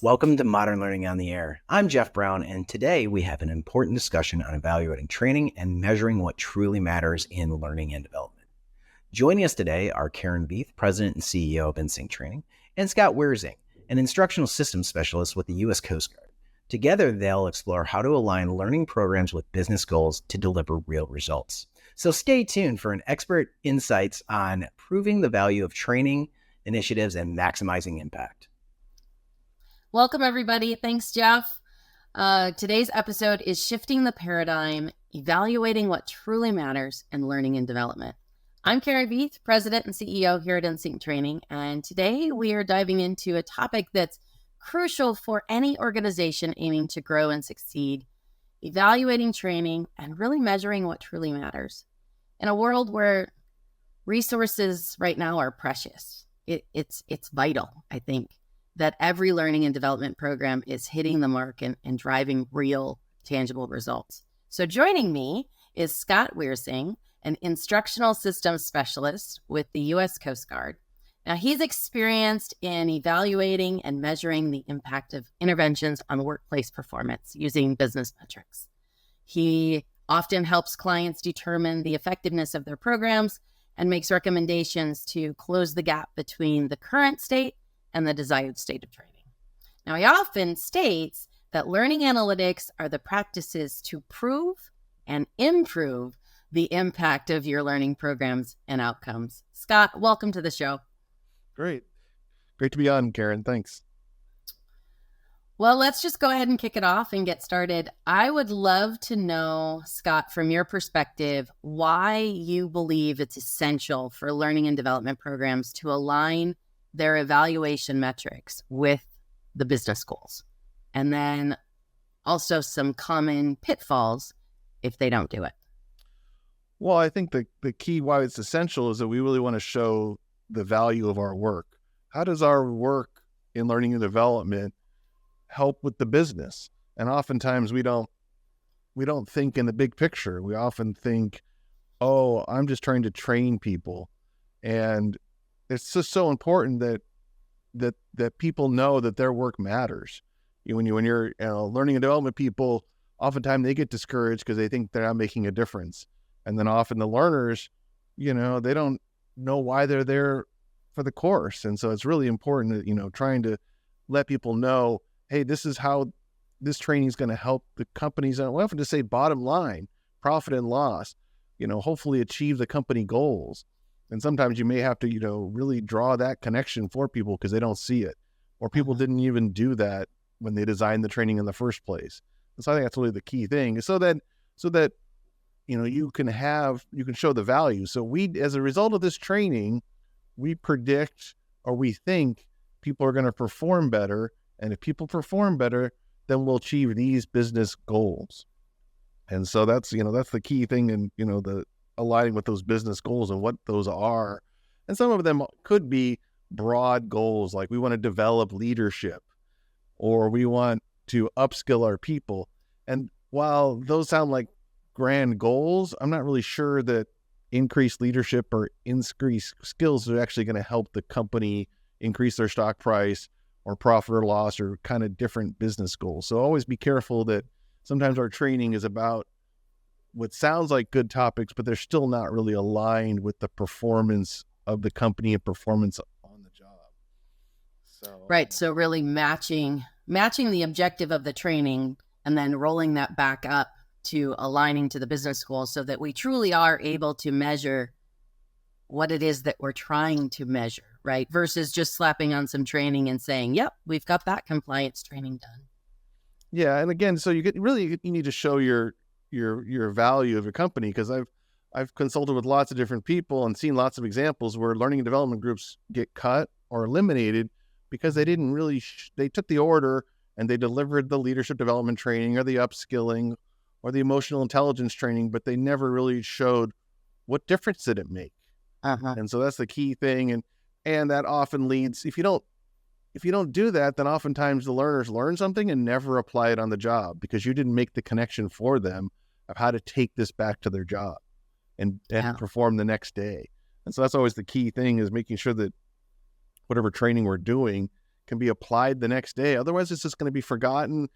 Welcome to Modern Learning on the Air. I'm Jeff Brown, and today we have an important discussion on evaluating training and measuring what truly matters in learning and development. Joining us today are Karen Vieth, President and CEO of InSync Training, and Scott Weersing, an instructional systems specialist with the U.S. Coast Guard. Together, they'll explore how to align learning programs with business goals to deliver real results. So stay tuned for an expert insights on proving the value of training initiatives and maximizing impact. Welcome, everybody. Thanks, Jeff. Today's episode is Shifting the Paradigm, Evaluating What Truly Matters in Learning and Development. I'm Karen Vieth, President and CEO here at InSync Training, and today we are diving into a topic that's crucial for any organization aiming to grow and succeed, evaluating training and really measuring what truly matters. In a world where resources right now are precious, it's vital, I think, that every learning and development program is hitting the mark and driving real, tangible results. So joining me is Scott Weersing, an instructional systems specialist with the U.S. Coast Guard. Now, he's experienced in evaluating and measuring the impact of interventions on workplace performance using business metrics. He often helps clients determine the effectiveness of their programs and makes recommendations to close the gap between the current state and the desired state of training. Now, he often states that learning analytics are the practices to prove and improve the impact of your learning programs and outcomes. Scott, welcome to the show. Great to be on, Karen. Thanks. Well, let's just go ahead and kick it off and get started. I would love to know, Scott, from your perspective, why you believe it's essential for learning and development programs to align their evaluation metrics with the business goals, and then also some common pitfalls if they don't do it. Well, I think the key why it's essential is that we really want to show the value of our work. How does our work in learning and development help with the business? And oftentimes we don't think in the big picture. We often think, oh, I'm just trying to train people. And it's just so important that people know that their work matters. When you're learning and development people, oftentimes they get discouraged because they think they're not making a difference. And then often the learners, they don't know why they're there for the course. And so it's really important that, trying to let people know, hey, this is how this training is going to help the companies. And we often just say bottom line, profit and loss, hopefully achieve the company goals. And sometimes you may have to, really draw that connection for people because they don't see it, or people didn't even do that when they designed the training in the first place. And so I think that's really the key thing, is so that you can show the value. So we, as a result of this training, we predict, or we think people are going to perform better. And if people perform better, then we'll achieve these business goals. And so that's the key thing. And, the aligning with those business goals and what those are. And some of them could be broad goals, like we want to develop leadership, or we want to upskill our people. And while those sound like grand goals, I'm not really sure that increased leadership or increased skills are actually going to help the company increase their stock price or profit or loss, or kind of different business goals. So always be careful that sometimes our training is about what sounds like good topics, but they're still not really aligned with the performance of the company and performance on the job. Right. So really matching the objective of the training and then rolling that back up to aligning to the business goals so that we truly are able to measure what it is that we're trying to measure, right? Versus just slapping on some training and saying, yep, we've got that compliance training done. Yeah. And again, so you need to show your value of your company, because I've consulted with lots of different people and seen lots of examples where learning and development groups get cut or eliminated because they didn't really, they took the order and they delivered the leadership development training or the upskilling or the emotional intelligence training, but they never really showed what difference did it make. And so that's the key thing. And that often leads, if you don't do that, then oftentimes the learners learn something and never apply it on the job because you didn't make the connection for them of how to take this back to their job and perform the next day. And so that's always the key thing, is making sure that whatever training we're doing can be applied the next day. Otherwise, it's just going to be forgotten.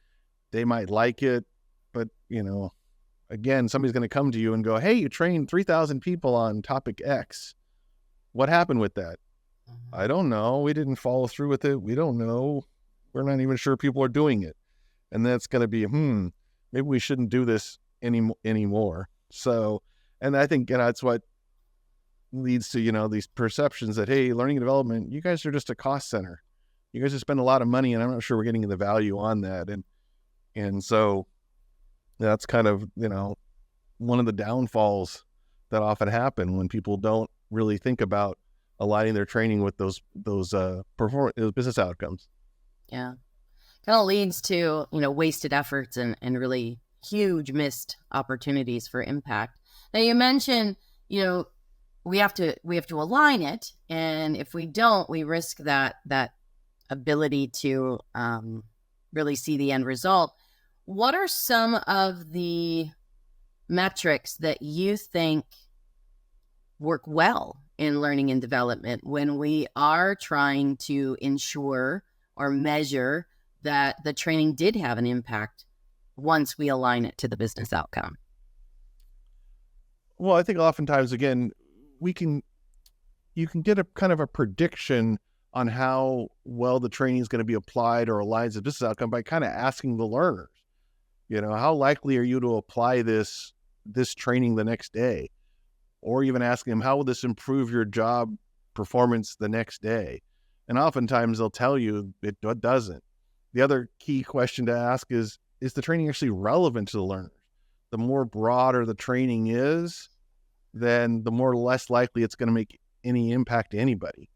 They might like it, but, again, somebody's going to come to you and go, hey, you trained 3,000 people on topic X. What happened with that? I don't know. We didn't follow through with it. We don't know. We're not even sure people are doing it. And that's going to be, maybe we shouldn't do this anymore. So, and I think that's what leads to, these perceptions that, hey, learning and development, you guys are just a cost center. You guys just spend a lot of money, and I'm not sure we're getting the value on that. And so that's kind of, one of the downfalls that often happen when people don't really think about aligning their training with those business outcomes. Yeah. Kind of leads to, wasted efforts and really huge missed opportunities for impact. Now you mentioned, we have to align it. And if we don't, we risk that ability to really see the end result. What are some of the metrics that you think work well in learning and development when we are trying to ensure or measure that the training did have an impact once we align it to the business outcome? Well, I think oftentimes, again, you can get a kind of a prediction on how well the training is going to be applied or aligns to the business outcome by kind of asking the learners, how likely are you to apply this training the next day? Or even asking them, how will this improve your job performance the next day? And oftentimes they'll tell you it doesn't. The other key question to ask is the training actually relevant to the learners? The more broader the training is, then the more less likely it's going to make any impact to anybody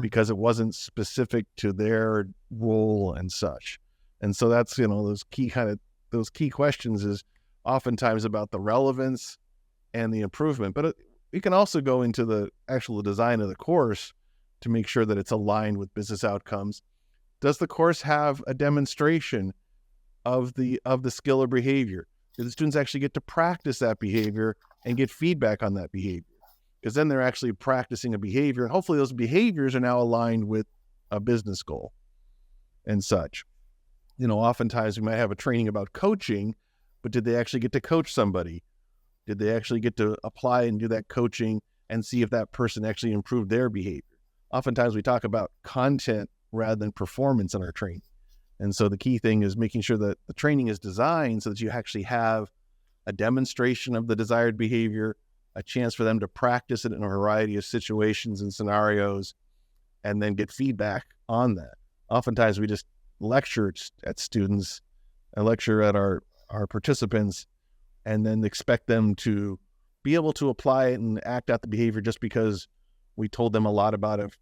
because it wasn't specific to their role and such. And so that's, those key questions is oftentimes about the relevance and the improvement. But we can also go into the actual design of the course to make sure that it's aligned with business outcomes. Does the course have a demonstration of the skill or behavior? Do the students actually get to practice that behavior and get feedback on that behavior? Because then they're actually practicing a behavior, and hopefully those behaviors are now aligned with a business goal and such. Oftentimes we might have a training about coaching, but did they actually get to coach somebody? Did they actually get to apply and do that coaching and see if that person actually improved their behavior? Oftentimes we talk about content rather than performance in our training. And so the key thing is making sure that the training is designed so that you actually have a demonstration of the desired behavior, a chance for them to practice it in a variety of situations and scenarios, and then get feedback on that. Oftentimes we just lecture at students and lecture at our participants and then expect them to be able to apply it and act out the behavior just because we told them a lot about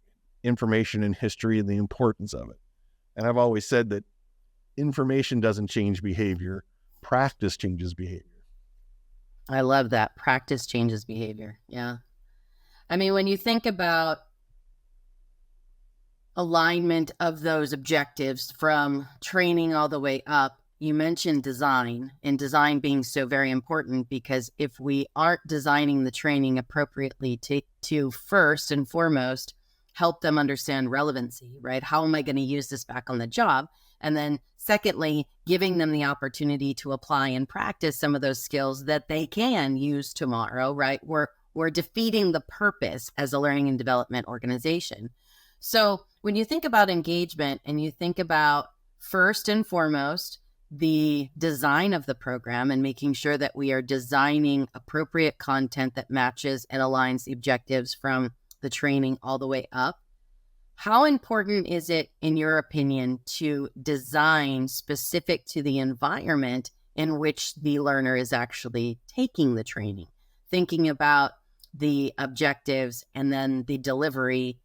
information and history and the importance of it. And I've always said that information doesn't change behavior, practice changes behavior. I love that. Practice changes behavior. Yeah. I mean, when you think about alignment of those objectives from training all the way up, you mentioned design, and design being so very important, because if we aren't designing the training appropriately to first and foremost help them understand relevancy, right? How am I going to use this back on the job? And then secondly, giving them the opportunity to apply and practice some of those skills that they can use tomorrow, right? We're defeating the purpose as a learning and development organization. So when you think about engagement and you think about first and foremost the design of the program and making sure that we are designing appropriate content that matches and aligns the objectives from the training all the way up, how important is it, in your opinion, to design specific to the environment in which the learner is actually taking the training, thinking about the objectives and then the delivery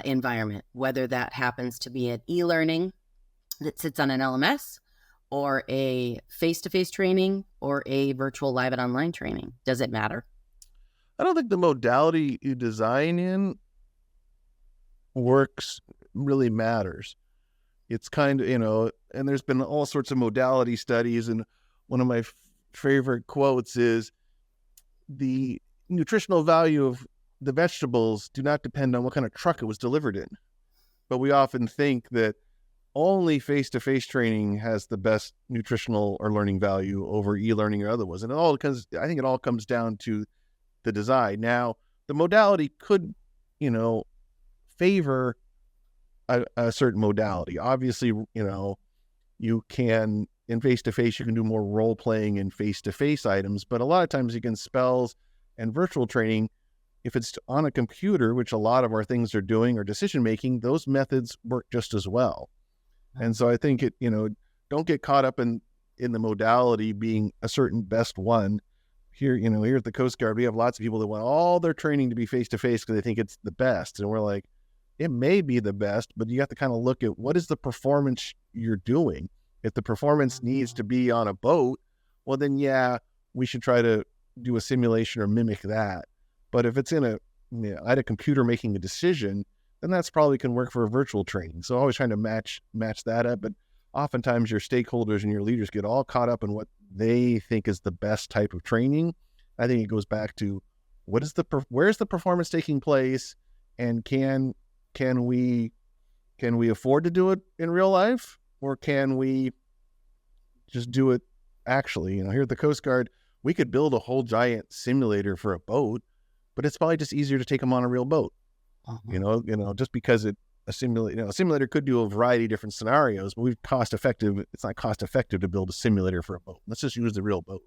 environment, whether that happens to be an e-learning that sits on an LMS or a face-to-face training or a virtual live and online training? Does it matter? I don't think the modality you design in really matters. It's kind of, and there's been all sorts of modality studies, and one of my favorite quotes is, the nutritional value of the vegetables do not depend on what kind of truck it was delivered in. but we often think that only face-to-face training has the best nutritional or learning value over e-learning or otherwise. And I think it all comes down to the design. Now, the modality could, favor a certain modality. Obviously, you can, in face-to-face, you can do more role-playing in face-to-face items, but a lot of times you can spells and virtual training, if it's on a computer, which a lot of our things are doing, or decision-making, those methods work just as well. And so I think don't get caught up in the modality being a certain best one. Here at the Coast Guard, we have lots of people that want all their training to be face-to-face because they think it's the best. And we're like, it may be the best, but you have to kind of look at what is the performance you're doing. If the performance needs to be on a boat, well, then, yeah, we should try to do a simulation or mimic that. But if it's at a computer making a decision, then that's probably can work for a virtual training. So always trying to match that up. But oftentimes your stakeholders and your leaders get all caught up in what they think is the best type of training. I think it goes back to where's the performance taking place, and can we afford to do it in real life, or can we just do it actually? Here at the Coast Guard, we could build a whole giant simulator for a boat, but it's probably just easier to take them on a real boat. Just because a simulator could do a variety of different scenarios, but it's not cost effective to build a simulator for a boat. Let's just use the real boat.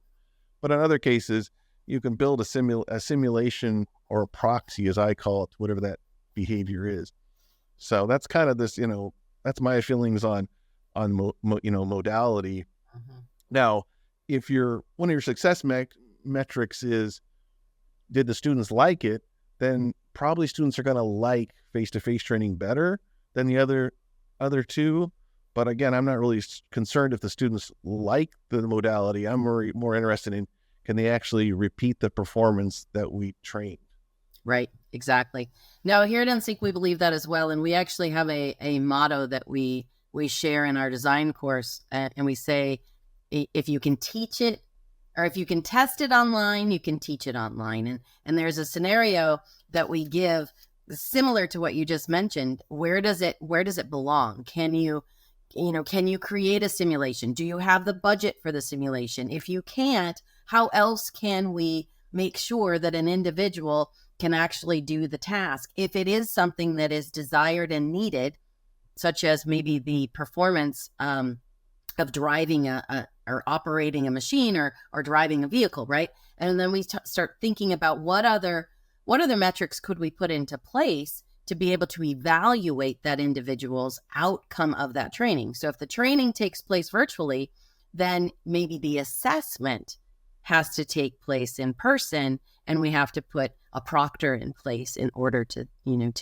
But in other cases, you can build a simulation or a proxy, as I call it, whatever that behavior is. So that's kind of this, that's my feelings on modality. Now, if one of your success metrics is, did the students like it, then probably students are going to like face-to-face training better than the other two. But again, I'm not really concerned if the students like the modality. I'm more interested in, can they actually repeat the performance that we trained? Right, exactly. Now, here at InSync, we believe that as well. And we actually have a motto that we share in our design course. And we say, if you can teach it, or if you can test it online, you can teach it online. And there's a scenario that we give similar to what you just mentioned. Where does it belong? Can you create a simulation? Do you have the budget for the simulation? If you can't, how else can we make sure that an individual can actually do the task? If it is something that is desired and needed, such as maybe the performance of driving or operating a machine or driving a vehicle, right? And then we start thinking about what other metrics could we put into place to be able to evaluate that individual's outcome of that training. So if the training takes place virtually, then maybe the assessment has to take place in person, and we have to put a proctor in place in order to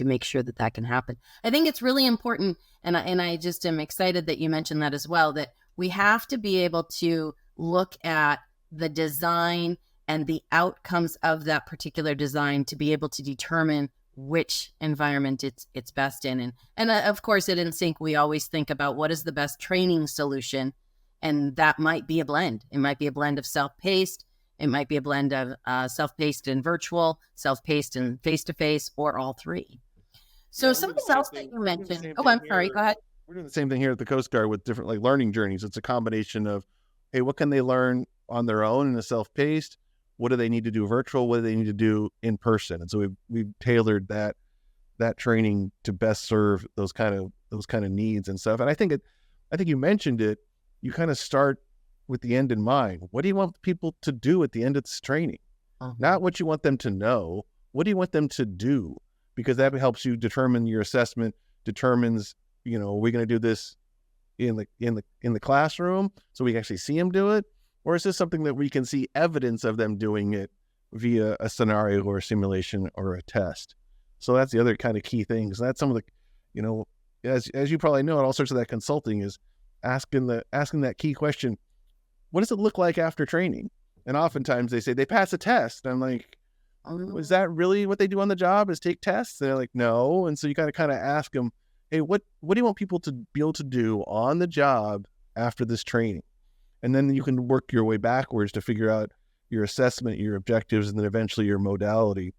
make sure that can happen. I think it's really important, and I just am excited that you mentioned that as well, that we have to be able to look at the design and the outcomes of that particular design to be able to determine which environment it's best in. And of course, at InSync, we always think about what is the best training solution. And that might be a blend. It might be a blend of self-paced. It might be a blend of self-paced and virtual, self-paced and face-to-face, or all three. So something else that you mentioned. Oh, I'm sorry. Go ahead. We're doing the same thing here at the Coast Guard with different learning journeys. It's a combination of, hey, what can they learn on their own in a self-paced? What do they need to do virtual? What do they need to do in person? And so we've tailored that training to best serve those kind of needs and stuff. And I think you mentioned it. You kind of start with the end in mind. What do you want people to do at the end of this training? Not what you want them to know. What do you want them to do? Because that helps you determine your assessment, determines, are we going to do this in the classroom so we can actually see them do it? Or is this something that we can see evidence of them doing it via a scenario or a simulation or a test? So that's the other kind of key things. That's some of the, as you probably know, all sorts of that consulting is asking that key question, what does it look like after training? And oftentimes they say they pass a test. And I'm like, is that really what they do on the job, is take tests? And they're like, no. And so you kind of ask them, hey, what do you want people to be able to do on the job after this training? And then you can work your way backwards to figure out your assessment, your objectives, and then eventually your modality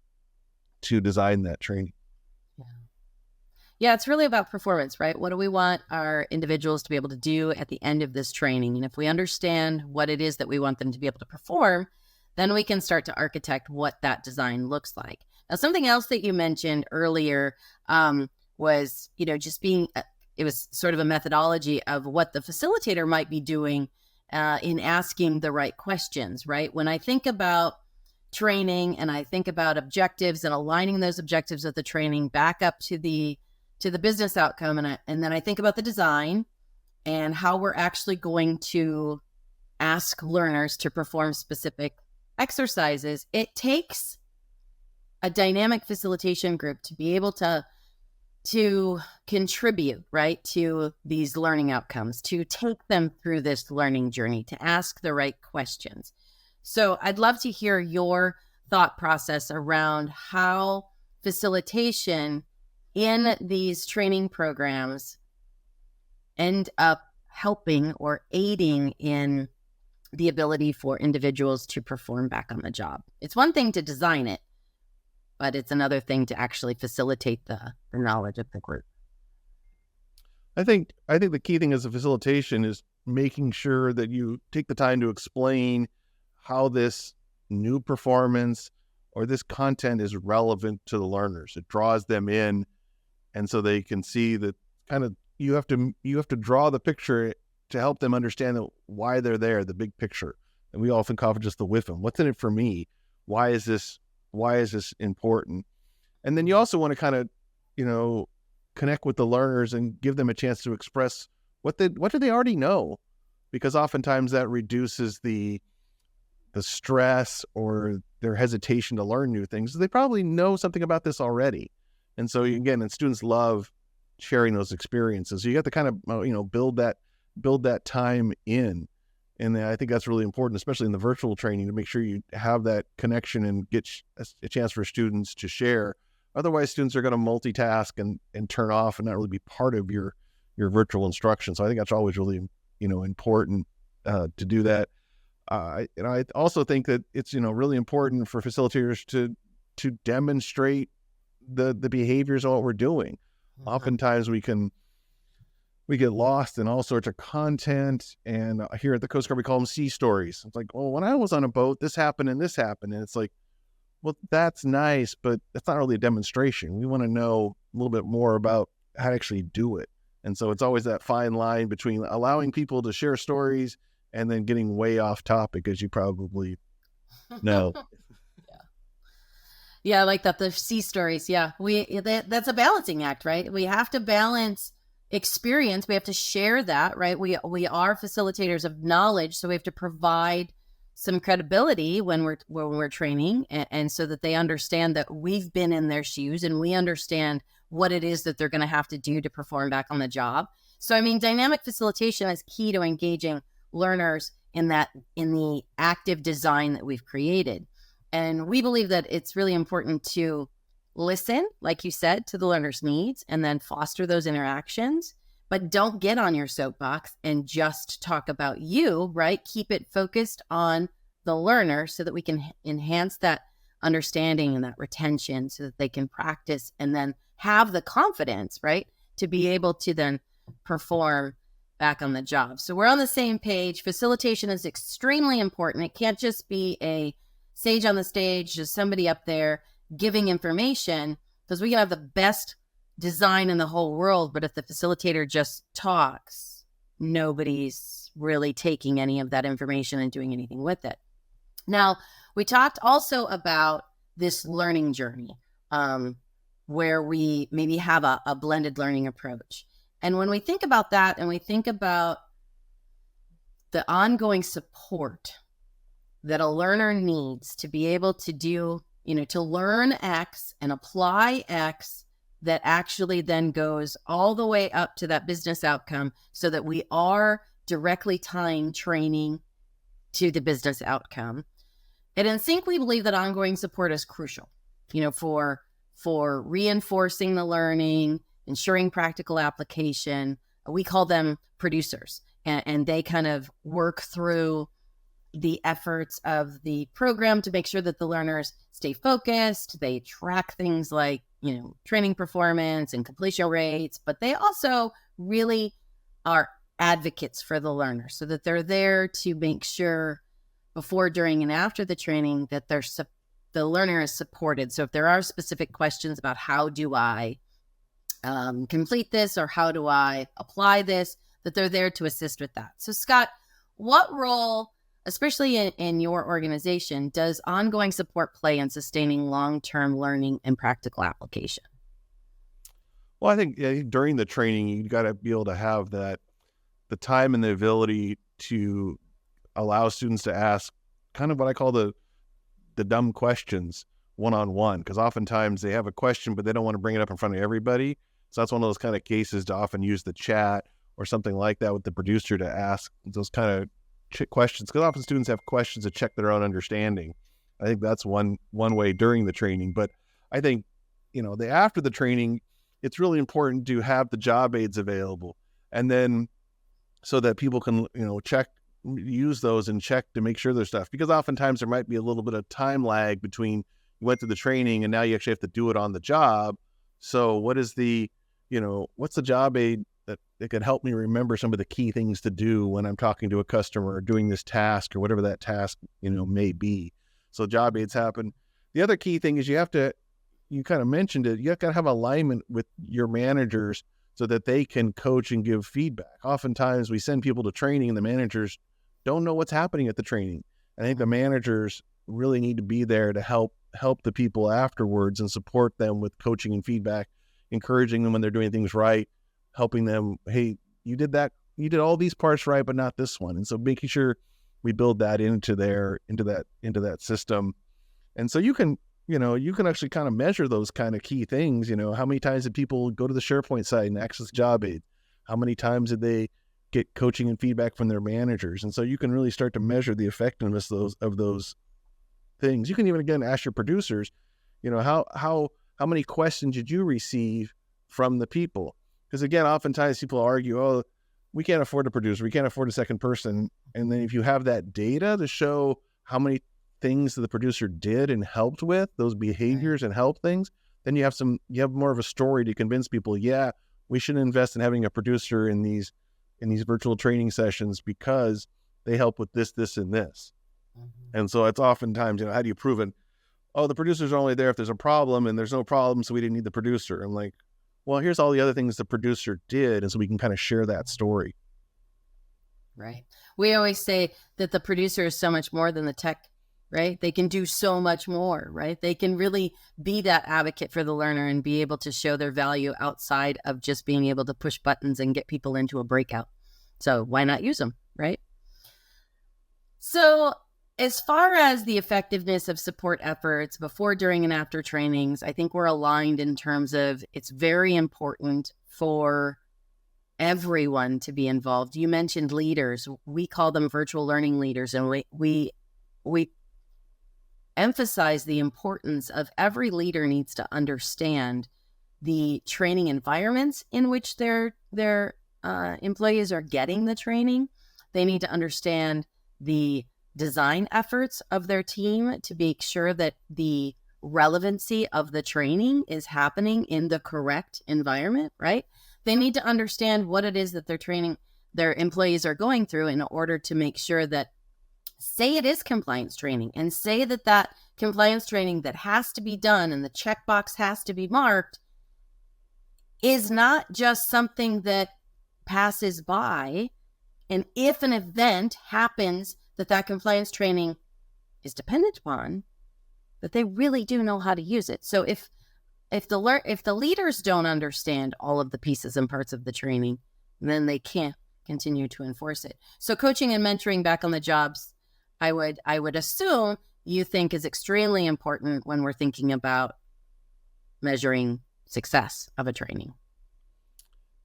to design that training. Yeah, it's really about performance, right? What do we want our individuals to be able to do at the end of this training? And if we understand what it is that we want them to be able to perform, then we can start to architect what that design looks like. Now, something else that you mentioned earlier was, just being, it was sort of a methodology of what the facilitator might be doing in asking the right questions, right? When I think about training and I think about objectives and aligning those objectives of the training back up to the business outcome, and then I think about the design and how we're actually going to ask learners to perform specific exercises, it takes a dynamic facilitation group to be able to contribute, right, to these learning outcomes, to take them through this learning journey, to ask the right questions. So I'd love to hear your thought process around how facilitation in these training programs end up helping or aiding in the ability for individuals to perform back on the job. It's one thing to design it, but it's another thing to actually facilitate the knowledge of the group. I think the key thing as a facilitation is making sure that you take the time to explain how this new performance or this content is relevant to the learners. It draws them in, and so they can see that kind of you have to draw the picture to help them understand why they're there, the big picture. And we often call it just the WIFM. What's in it for me? Why is this important? And then you also want to kind of, connect with the learners and give them a chance to express what do they already know, because oftentimes that reduces the stress or their hesitation to learn new things. They probably know something about this already. And so again, and students love sharing those experiences. So you have to kind of, build that time in. And I think that's really important, especially in the virtual training, to make sure you have that connection and get a chance for students to share. Otherwise, students are going to multitask and turn off and not really be part of your virtual instruction. So I think that's always really, important to do that. I also think that it's, really important for facilitators to demonstrate the behaviors of what we're doing. Mm-hmm. Oftentimes we get lost in all sorts of content, and here at the Coast Guard we call them sea stories. It's like, well, when I was on a boat, this happened and this happened, and it's like, well, that's nice, but that's not really a demonstration. We want to know a little bit more about how to actually do it. And so it's always that fine line between allowing people to share stories and then getting way off topic, as you probably know. Yeah, I like that. The sea stories. Yeah, that's a balancing act, right? We have to balance experience. We have to share that, right? We are facilitators of knowledge, so we have to provide some credibility when we're training, and so that they understand that we've been in their shoes and we understand what it is that they're going to have to do to perform back on the job. So, I mean, dynamic facilitation is key to engaging learners in the active design that we've created. And we believe that it's really important to listen, like you said, to the learner's needs and then foster those interactions, but don't get on your soapbox and just talk about you, right? Keep it focused on the learner so that we can enhance that understanding and that retention so that they can practice and then have the confidence, right, to be able to then perform back on the job. So we're on the same page. Facilitation is extremely important. It can't just be a sage on the stage, just somebody up there giving information, because we can have the best design in the whole world, but if the facilitator just talks, nobody's really taking any of that information and doing anything with it. Now, we talked also about this learning journey, where we maybe have a blended learning approach. And when we think about that and we think about the ongoing support that a learner needs to be able to do, to learn X and apply X, that actually then goes all the way up to that business outcome, so that we are directly tying training to the business outcome. At InSync, we believe that ongoing support is crucial, for reinforcing the learning, ensuring practical application. We call them producers, and they kind of work through the efforts of the program to make sure that the learners stay focused. They track things like, training performance and completion rates, but they also really are advocates for the learner so that they're there to make sure before, during, and after the training that the learner is supported. So if there are specific questions about how do I complete this or how do I apply this, that they're there to assist with that. So Scott, what role, especially in your organization, does ongoing support play in sustaining long-term learning and practical application? Well, I think during the training, you got to be able to have the time and the ability to allow students to ask kind of what I call the dumb questions one-on-one, because oftentimes they have a question, but they don't want to bring it up in front of everybody. So that's one of those kind of cases to often use the chat or something like that with the producer to ask those kind of questions, because often students have questions to check their own understanding. I think that's one way during the training. But I think, after the training, it's really important to have the job aids available, and then so that people can, use those and check to make sure there's stuff, because oftentimes there might be a little bit of time lag between you went through the training and now you actually have to do it on the job. So what is what's the job aid that can help me remember some of the key things to do when I'm talking to a customer or doing this task or whatever that task, may be. So job aids happen. The other key thing is you kind of mentioned it, you have to have alignment with your managers so that they can coach and give feedback. Oftentimes we send people to training and the managers don't know what's happening at the training. I think the managers really need to be there to help the people afterwards and support them with coaching and feedback, encouraging them when they're doing things right, helping them, hey, you did all these parts right, but not this one. And so making sure we build that into that system. And so you can actually kind of measure those kind of key things. How many times did people go to the SharePoint site and access job aid? How many times did they get coaching and feedback from their managers? And so you can really start to measure the effectiveness of those things. You can even, again, ask your producers, how many questions did you receive from the people? Because again, oftentimes people argue, oh, we can't afford a producer, we can't afford a second person. And then if you have that data to show how many things that the producer did and helped with, those behaviors and help things, then you have more of a story to convince people, yeah, we should invest in having a producer in these virtual training sessions because they help with this, this, and this. Mm-hmm. And so it's oftentimes, how do you prove it? Oh, the producers are only there if there's a problem, and there's no problem, so we didn't need the producer. I'm like, well, here's all the other things the producer did, and so we can kind of share that story. Right. We always say that the producer is so much more than the tech, right? They can do so much more, right? They can really be that advocate for the learner and be able to show their value outside of just being able to push buttons and get people into a breakout. So why not use them, right? So as far as the effectiveness of support efforts before, during, and after trainings, I think we're aligned in terms of it's very important for everyone to be involved. You mentioned leaders. We call them virtual learning leaders, and we emphasize the importance of every leader needs to understand the training environments in which their employees are getting the training. They need to understand the design efforts of their team to make sure that the relevancy of the training is happening in the correct environment, right? They need to understand what it is that their employees are going through in order to make sure that, say it is compliance training, and say that compliance training that has to be done and the checkbox has to be marked is not just something that passes by. And if an event happens that compliance training is dependent upon, that they really do know how to use it. So if the leaders don't understand all of the pieces and parts of the training, then they can't continue to enforce it. So coaching and mentoring back on the jobs, I would assume you think is extremely important when we're thinking about measuring success of a training.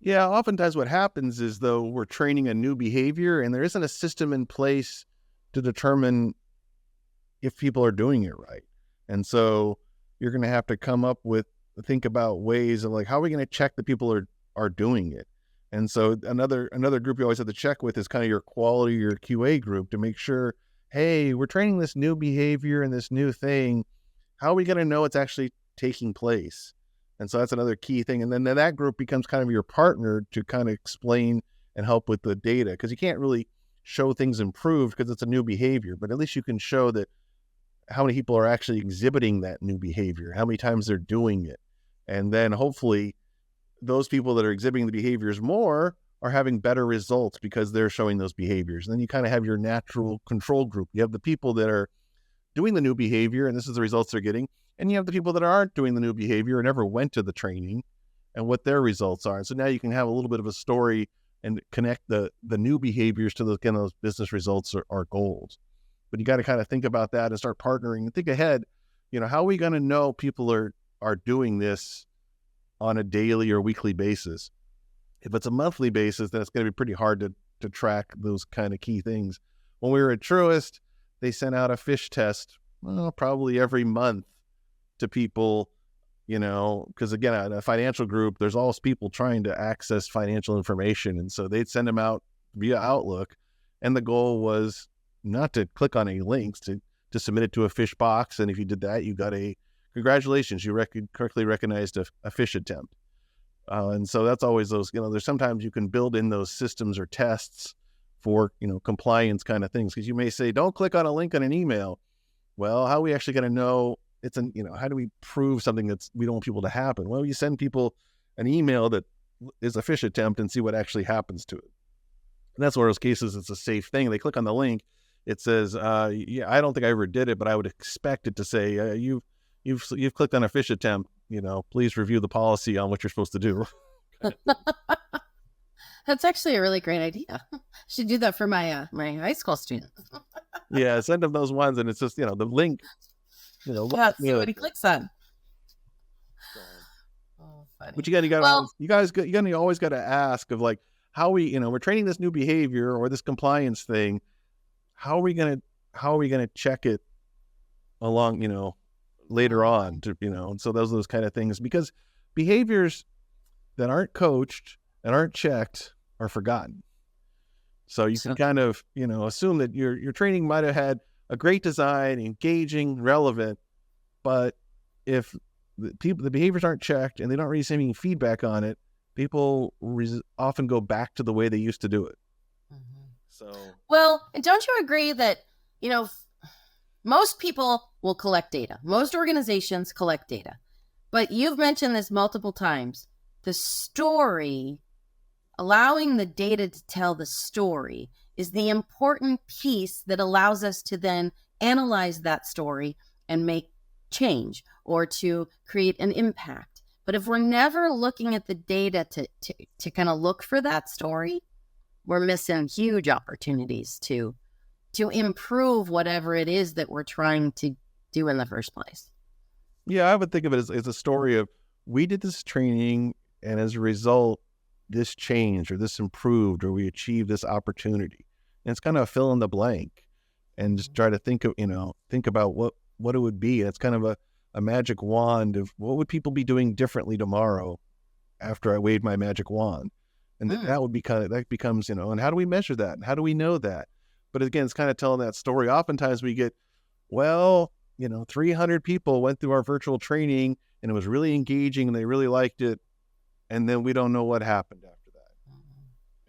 Yeah, oftentimes what happens is, though, we're training a new behavior and there isn't a system in place to determine if people are doing it right. And so you're going to have to think about ways of how are we going to check that people are doing it. And so another group you always have to check with is kind of your quality, your QA group, to make sure, hey, we're training this new behavior and this new thing. How are we going to know it's actually taking place? And so that's another key thing. And then that group becomes kind of your partner to kind of explain and help with the data, because you can't really show things improved because it's a new behavior, but at least you can show that how many people are actually exhibiting that new behavior, how many times they're doing it. And then hopefully those people that are exhibiting the behaviors more are having better results because they're showing those behaviors. And then you kind of have your natural control group. You have the people that are doing the new behavior, and this is the results they're getting. And you have the people that aren't doing the new behavior and never went to the training and what their results are. And so now you can have a little bit of a story and connect the new behaviors to those kind of those business results or goals. But you got to kind of think about that and start partnering and think ahead. How are we going to know people are doing this on a daily or weekly basis? If it's a monthly basis, then it's going to be pretty hard to track those kind of key things. When we were at Truist, they sent out a fish test, probably every month to people, because again, in a financial group, there's always people trying to access financial information. And so they'd send them out via Outlook. And the goal was not to click on any links, to submit it to a fish box. And if you did that, you got congratulations, you correctly recognized a fish attempt. And so that's always those, there's sometimes you can build in those systems or tests for, compliance kind of things. Because you may say, don't click on a link on an email. Well, how are we actually going to know it's how do we prove something we don't want people to happen? Well, you send people an email that is a fish attempt and see what actually happens to it. And that's one of those cases, it's a safe thing. They click on the link. It says, I don't think I ever did it, but I would expect it to say, you've clicked on a fish attempt, please review the policy on what you're supposed to do. That's actually a really great idea. I should do that for my my high school students. Yeah, send them those ones, and it's just, the link, see what he clicks on. Oh, funny. But you always got to ask of like, how we're training this new behavior or this compliance thing. How are we going to check it along, later on to, and so those kind of things, because behaviors that aren't coached and aren't checked are forgotten. So you can kind of, assume that your training might have had a great design, engaging, relevant, but if the behaviors aren't checked and they don't receive any feedback on it, people often go back to the way they used to do it. Mm-hmm. So, well, and don't you agree that, most people will collect data. Most organizations collect data. But you've mentioned this multiple times. The story, allowing the data to tell the story, is the important piece that allows us to then analyze that story and make change or to create an impact. But if we're never looking at the data to kind of look for that story, we're missing huge opportunities to improve whatever it is that we're trying to do in the first place. Yeah, I would think of it as a story of, we did this training and as a result, this changed or this improved or we achieved this opportunity. And it's kind of a fill in the blank and just try to think about what it would be. And it's kind of a magic wand of what would people be doing differently tomorrow after I waved my magic wand. And that becomes, and how do we measure that? And how do we know that? But again, it's kind of telling that story. Oftentimes we get, 300 people went through our virtual training and it was really engaging and they really liked it. And then we don't know what happened after that.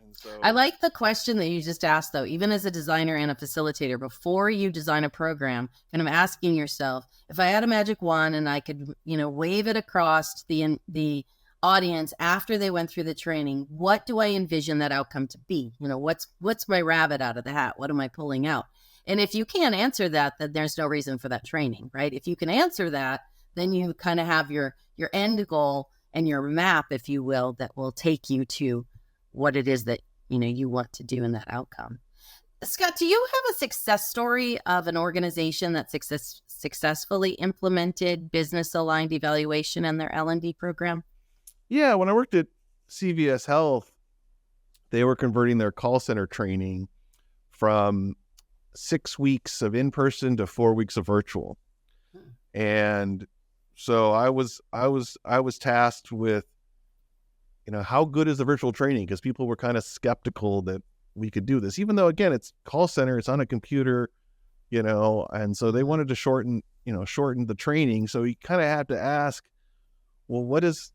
And so I like the question that you just asked, though, even as a designer and a facilitator, before you design a program, kind of asking yourself, if I had a magic wand and I could, wave it across the audience after they went through the training, what do I envision that outcome to be? What's my rabbit out of the hat? What am I pulling out? And if you can't answer that, then there's no reason for that training, right? If you can answer that, then you kind of have your end goal and your map, if you will, that will take you to what it is that, you want to do in that outcome. Scott, do you have a success story of an organization that successfully implemented business-aligned evaluation in their L&D program? Yeah, when I worked at CVS Health, they were converting their call center training from 6 weeks of in-person to 4 weeks of virtual. And so I was tasked with, how good is the virtual training? Because people were kind of skeptical that we could do this, even though, again, it's call center, it's on a computer, and so they wanted to shorten the training. So you kind of have to ask, well, what does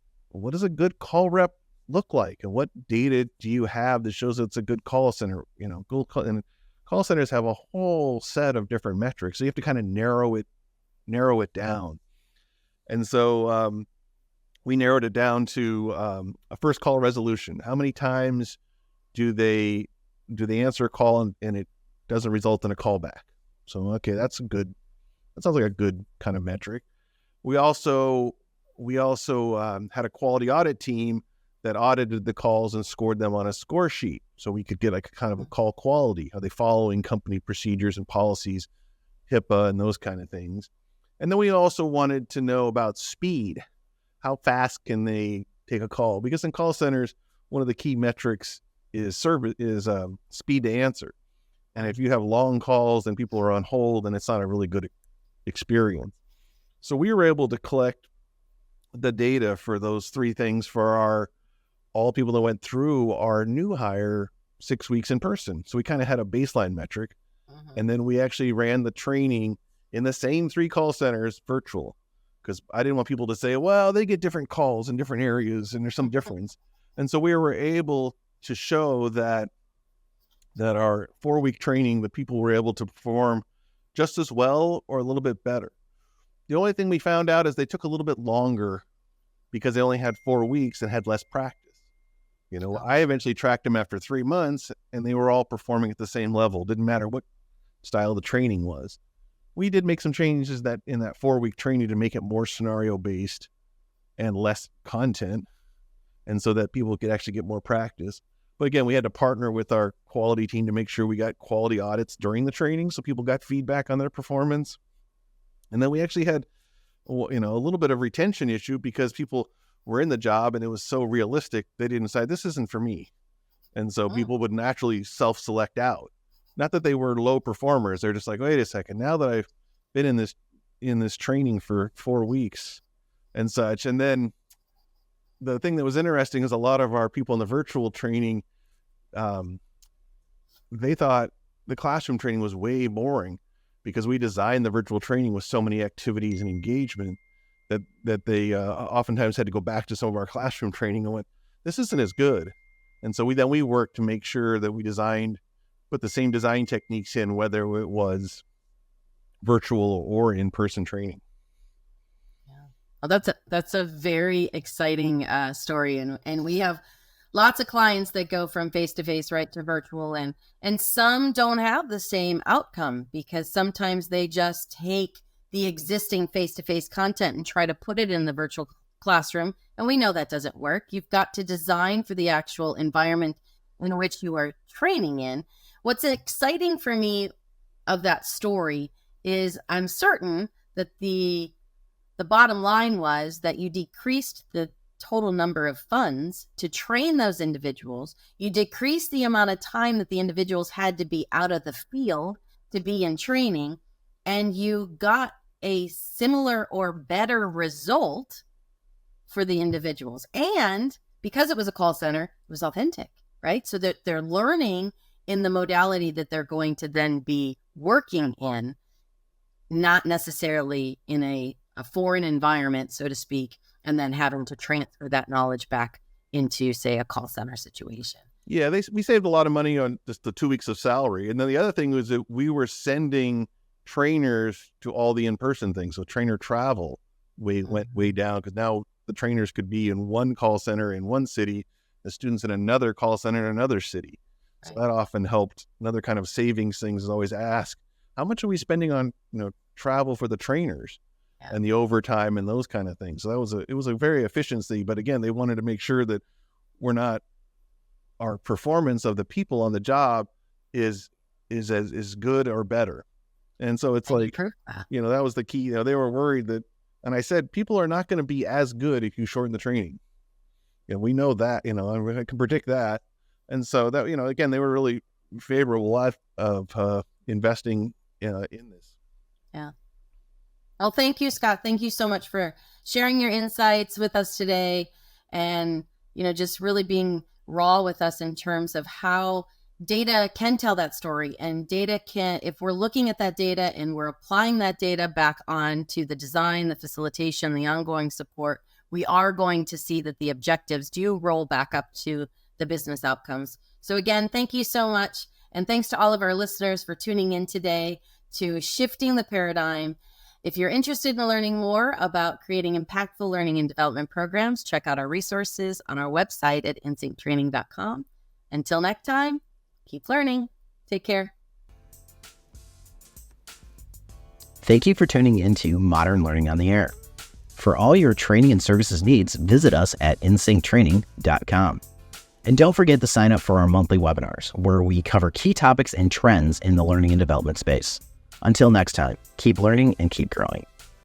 a good call rep look like? And what data do you have that shows it's a good call center? And call centers have a whole set of different metrics. So you have to kind of narrow it down. And so we narrowed it down to a first call resolution. How many times do they answer a call and it doesn't result in a callback? So, okay, that sounds like a good kind of metric. We also had a quality audit team that audited the calls and scored them on a score sheet. So we could get like a kind of a call quality. Are they following company procedures and policies, HIPAA and those kind of things? And then we also wanted to know about speed. How fast can they take a call? Because in call centers, one of the key metrics is speed to answer. And if you have long calls and people are on hold, then it's not a really good experience. So we were able to collect the data for those three things for all people that went through our new hire 6 weeks in person. So we kind of had a baseline metric. And then we actually ran the training in the same 3 call centers virtual, because I didn't want people to say, well, they get different calls in different areas and there's some difference. And so we were able to show that our 4-week training, the people were able to perform just as well or a little bit better. The only thing we found out is they took a little bit longer because they only had 4 weeks and had less practice. I eventually tracked them after 3 months and they were all performing at the same level. Didn't matter what style the training was. We did make some changes in that 4-week training to make it more scenario based and less content, and so that people could actually get more practice. But again, we had to partner with our quality team to make sure we got quality audits during the training so people got feedback on their performance. And then we actually had a little bit of retention issue because people were in the job and it was so realistic, they didn't decide this isn't for me. And so people would naturally self-select out. Not that they were low performers. They're just like, wait a second, now that I've been in this training for 4 weeks and such. And then the thing that was interesting is a lot of our people in the virtual training, they thought the classroom training was way boring because we designed the virtual training with so many activities and engagement that they oftentimes had to go back to some of our classroom training and went, this isn't as good. And so we worked to make sure that we put the same design techniques in, whether it was virtual or in-person training. Yeah. Well, that's a very exciting story. And we have lots of clients that go from face-to-face right to virtual, and some don't have the same outcome because sometimes they just take the existing face-to-face content and try to put it in the virtual classroom. And we know that doesn't work. You've got to design for the actual environment in which you are training in. What's exciting for me of that story is I'm certain that the bottom line was that you decreased the total number of funds to train those individuals. You decreased the amount of time that the individuals had to be out of the field to be in training, and you got a similar or better result for the individuals. And because it was a call center, it was authentic, right? So that they're learning in the modality that they're going to then be working in, not necessarily in a foreign environment, so to speak, and then having to transfer that knowledge back into, say, a call center situation. Yeah, we saved a lot of money on just the 2 weeks of salary. And then the other thing was that we were sending trainers to all the in-person things. So trainer travel went way down because now the trainers could be in one call center in one city, the students in another call center in another city. So that often helped. Another kind of savings things is always ask, how much are we spending on travel for the trainers and the overtime and those kind of things. So it was a very efficiency. But again, they wanted to make sure that our performance of the people on the job is as good or better. And so it's like, that was the key. They were worried that, and I said, people are not going to be as good if you shorten the training. And we know that, I can predict that. And so that, again, they were really favorable of investing in this. Yeah. Well, thank you, Scott. Thank you so much for sharing your insights with us today and, just really being raw with us in terms of how data can tell that story, and data can, if we're looking at that data and we're applying that data back on to the design, the facilitation, the ongoing support, we are going to see that the objectives do roll back up to the business outcomes. So again, thank you so much. And thanks to all of our listeners for tuning in today to Shifting the Paradigm. If you're interested in learning more about creating impactful learning and development programs, check out our resources on our website at insynctraining.com. Until next time, keep learning. Take care. Thank you for tuning into Modern Learning on the Air. For all your training and services needs, visit us at insynctraining.com. And don't forget to sign up for our monthly webinars, where we cover key topics and trends in the learning and development space. Until next time, keep learning and keep growing.